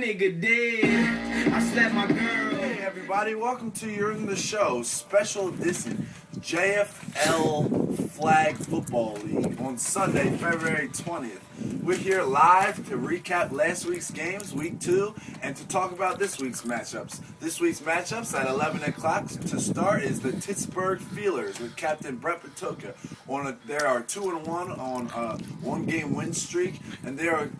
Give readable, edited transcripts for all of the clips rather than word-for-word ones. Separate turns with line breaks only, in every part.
nigga dead. I slapped my girl.
Hey everybody, welcome to Urine the Show, special edition JFL Flag Football League on Sunday, February 20th. We're here live to recap last week's games, week 2, and to talk about this week's matchups. This week's matchups at 11 o'clock to start is the Pittsburgh Feelers with Captain Brett Patoka. They are 2-1 on a one-game win streak, and they are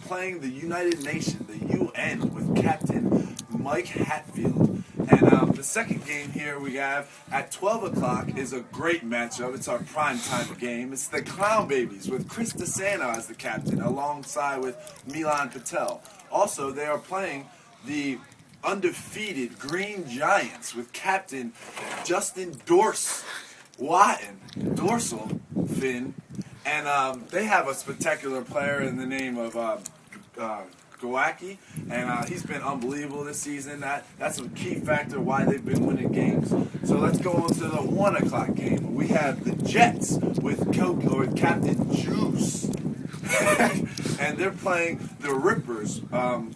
playing the United Nation, the UN, with Captain Mike Hatfield. And the second game here we have at 12 o'clock is a great matchup. It's our primetime game. It's the Clown Babies with Chris DeSanto as the captain alongside with Milan Patel. Also, they are playing the undefeated Green Giants with Captain Justin Dorsal Finn. And they have a spectacular player in the name of Gowacki, and he's been unbelievable this season. That's a key factor why they've been winning games. So let's go on to the 1 o'clock game. We have the Jets with Captain Juice, and they're playing the Rippers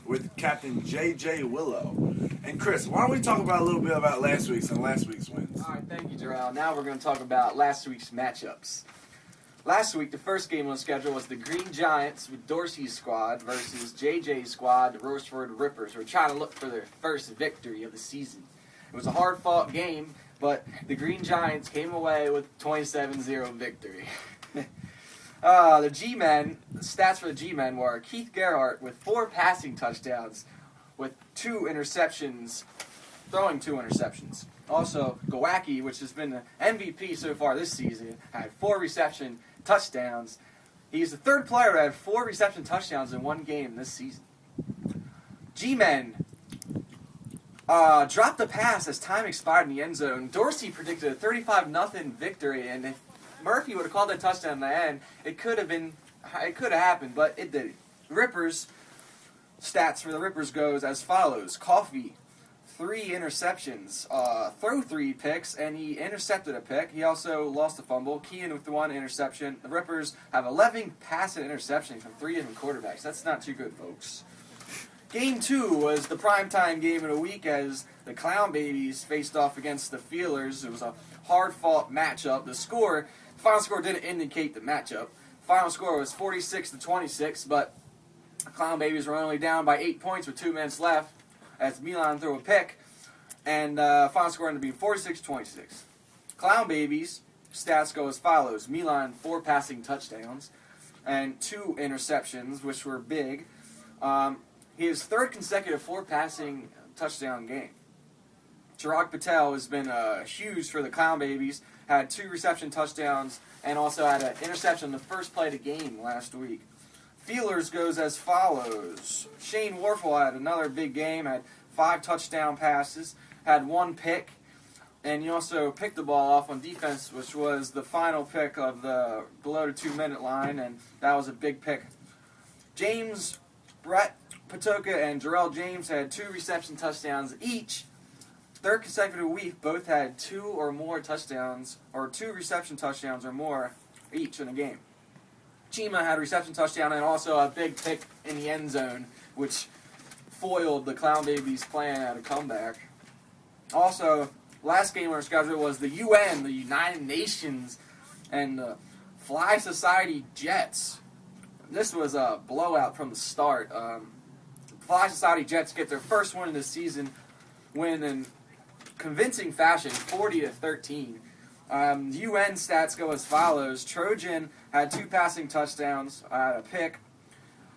with Captain J.J. Willow. And Chris, why don't we talk about a little bit about last week's wins?
All right, thank you, Jarrell. Now we're going to talk about last week's matchups. Last week, the first game on the schedule was the Green Giants with Dorsey's squad versus JJ's squad, the Rochefort Rippers, who were trying to look for their first victory of the season. It was a hard-fought game, but the Green Giants came away with 27-0 victory. The stats for the G-Men were Keith Gerhardt with 4 passing touchdowns with 2 interceptions, throwing 2 interceptions. Also, Gowacki, which has been the MVP so far this season, had 4 reception touchdowns. He's the third player to have 4 reception touchdowns in one game this season. G-Men dropped the pass as time expired in the end zone. Dorsey predicted a 35-0 victory, and if Murphy would have called that touchdown in the end, it could have happened, but it didn't. Stats for the Rippers goes as follows. Coffee, 3 interceptions, throw 3 picks, and he intercepted a pick. He also lost a fumble. Kean with the 1 interception. The Rippers have 11 passing interceptions from 3 different quarterbacks. That's not too good, folks. Game 2 was the primetime game of the week as the Clown Babies faced off against the Feelers. It was a hard-fought matchup. The final score didn't indicate the matchup. Final score was 46-26, but the Clown Babies were only down by 8 points with 2 minutes left as Milan threw a pick, and final score ended up being 46-26. Clown Babies stats go as follows. Milan, 4 passing touchdowns and 2 interceptions, which were big. His third consecutive 4 passing touchdown game. Chirag Patel has been huge for the Clown Babies, had 2 reception touchdowns, and also had an interception in the first play of the game last week. Feelers goes as follows. Shane Warfel had another big game, had 5 touchdown passes, had 1 pick, and he also picked the ball off on defense, which was the final pick of the below the 2-minute line, and that was a big pick. Brett Patoka and Jarrell James had 2 reception touchdowns each. Third consecutive week, both had 2 or more touchdowns, or 2 reception touchdowns or more each in a game. Chima had a reception touchdown and also a big pick in the end zone, which foiled the Clown Babies' plan at a comeback. Also, last game on our schedule was the UN, the United Nations, and the Fly Society Jets. This was a blowout from the start. Fly Society Jets get their first win of the season, win in convincing fashion, 40-13. UN stats go as follows. Trojan had 2 passing touchdowns, had a pick.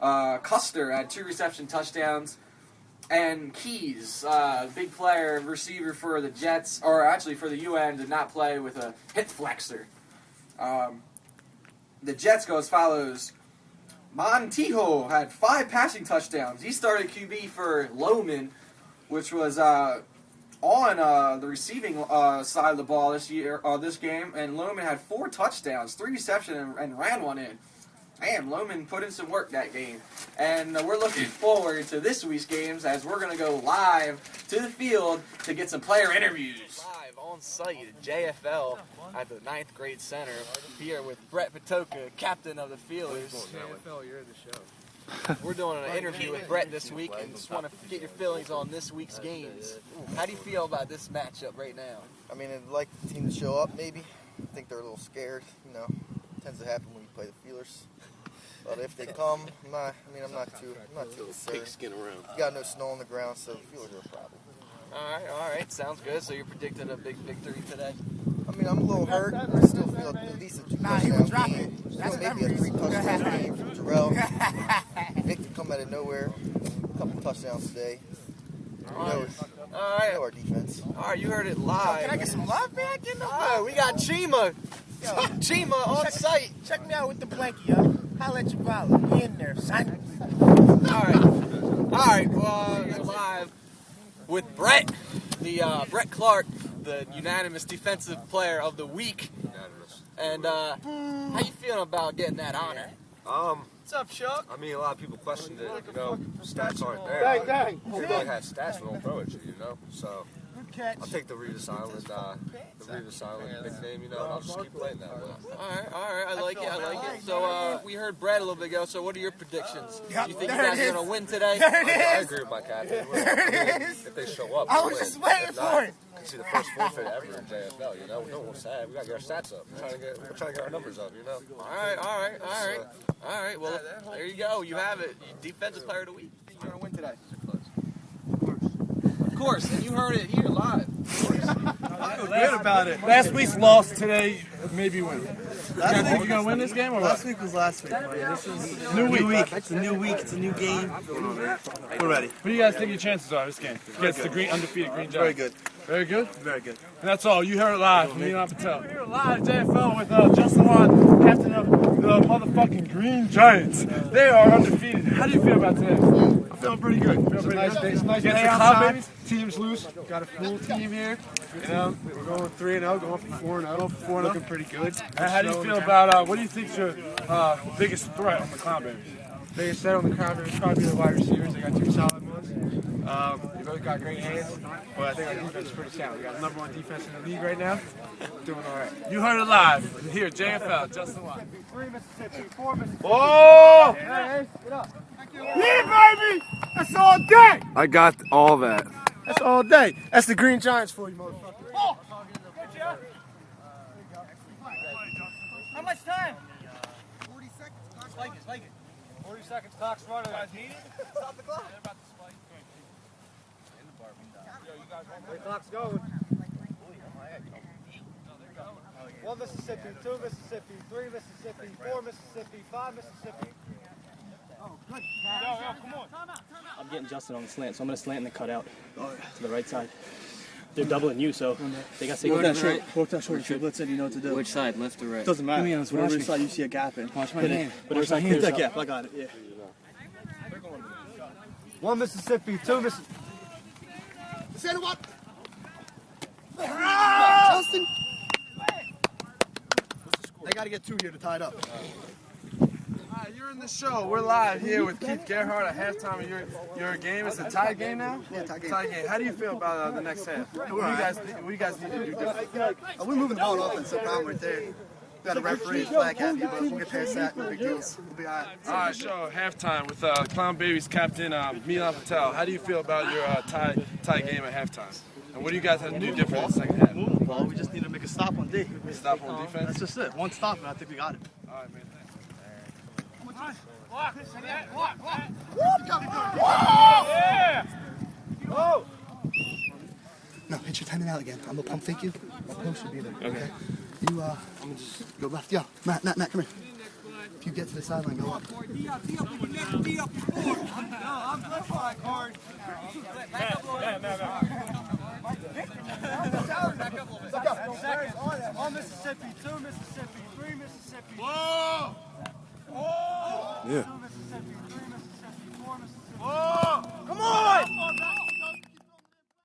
Custer had 2 reception touchdowns. And Keys, big player, receiver for the Jets, or actually for the UN, did not play with a hip flexor. The Jets go as follows. Montijo had 5 passing touchdowns. He started QB for Lohman, which was on the receiving side of the ball this game, and Lohman had 4 touchdowns, 3 receptions, and ran 1 in. Man, Lohman put in some work that game. And we're looking forward to this week's games as we're going to go live to the field to get some player interviews. Live on site at JFL at the 9th grade center here with Brett Patoka, captain of the Feelers.
JFL, you're the show.
We're doing an interview with Brett this week, and just want to get your feelings on this week's games. How do you feel about this matchup right now?
I mean, I'd like the team to show up, maybe. I think they're a little scared, you know. It tends to happen when you play the Feelers. But if they come, I'm not too concerned.
Pigskin around.
You got no snow on the ground, so the Feelers are a problem.
All right, sounds good. So you're predicting a big victory today?
I mean, I'm a little hurt. I still feel at least a 2-touchdown game. Maybe a 3-touchdown game from Terrell. Nick could come out of nowhere. A couple touchdowns today. Who knows?
All right.
You know our defense.
All right, you heard it live.
Can I get some love back in the
We got Chima. Chima on site.
Check me out with the blankie, yo. Holla at your brother. He in there, son.
All right. Well, we're live with Brett, Brett Clark, the unanimous defensive player of the week. And how you feeling about getting that honor?
What's up, Chuck?
I mean, a lot of people questioned it, you know, stats aren't there. People really have stats, but don't throw at you, you know? So, I'll take the Reed Silent nickname, you know, and I'll just keep playing that way.
All right, I like it. So, we heard Brett a little bit ago, so what are your predictions? Do you think you guys are going to win today?
I agree with my captain. If they show up,
I was just waiting for it.
See the first forfeit ever in JFL, you know? We don't want sad. We got to get our stats up. We're trying to get our numbers up, you know?
All right. Well, there you go. You have it. Defensive player of the week. You're going to win today. Of course, and you heard it here live.
I feel good about it.
Last week's loss today, maybe win.
Last
You gonna win this game or what?
Last week was last week. This is
New week.
It's a new week. It's a new game. We're ready.
What do you guys think your chances are this game against the undefeated Green Giants?
Very good.
Very good?
Very good.
And that's all. You heard it live from Milan Patel. We're here live at JFL with Justin Wan, captain of the motherfucking Green Giants. They are undefeated. How do you feel about today?
I'm feeling pretty good.
It's a nice day. It's a nice day outside. Team's loose. Got a full team here. You know,
We're going 3-0, going for 4-0. Looking pretty good.
and how do you feel about what do you think's your biggest threat on the Clown Babies?
Biggest set on the crowd is probably the wide receivers. They got two solid ones. They both got great hands, but I think our defense is pretty sound. We got number one defense in the league right now. Doing all right.
You heard it live here, JFL, Justin Watt.
3 Mississippi, 4 Mississippi.
Oh!
Hey, get up. Yeah, baby! That's all day!
I got all that.
That's all day. That's the Green Giants for you, motherfucker. Oh.
How much time?
40 seconds. Spike it. 40 seconds, clock's running. Stop the clock. The clock's going. 1 Mississippi, 2 Mississippi, 3 Mississippi, 4 Mississippi, 5 Mississippi. Oh, good. Yo, come on.
I'm getting Justin on the slant, so I'm going to slant and then cut out to the right side. They're doubling you, so they got to
Walk that
short.
short. Blitz in, you know what to do.
Which side, left or right?
Doesn't matter.
Give me on
Whatever side you see a gap in.
Watch my hand.
Whatever side clears that gap. I got it, yeah.
1 Mississippi, 2 Mississippi.
Say what?
Justin! They got to get 2 here to tie it up.
You're in the show. We're live here with Keith Gerhardt at halftime of your game. It's a tie game now?
Yeah, tie game.
Tie game. How do you feel about the next half? What do you guys need to do different?
We're moving the ball on offense, no problem right there. Got a referee, flag happy, but we'll get past that. No big deals. We'll be all right.
All right, show halftime with Clown Babies captain Milan Patel. How do you feel about your tie game at halftime? And what do you guys have to do different in the second half?
Move the ball. We just need to make a stop on D.
Stop on defense?
That's just it. One stop, and I think we got it.
All right, man.
No, hit your 10 and out again. I'm gonna pump fake you. My post should be there. Okay. You I'm gonna just go left. Yeah, Matt, come here. If you get to the sideline, go up. One Mississippi, 2 Mississippi, 3 Mississippi. Whoa!
Yeah.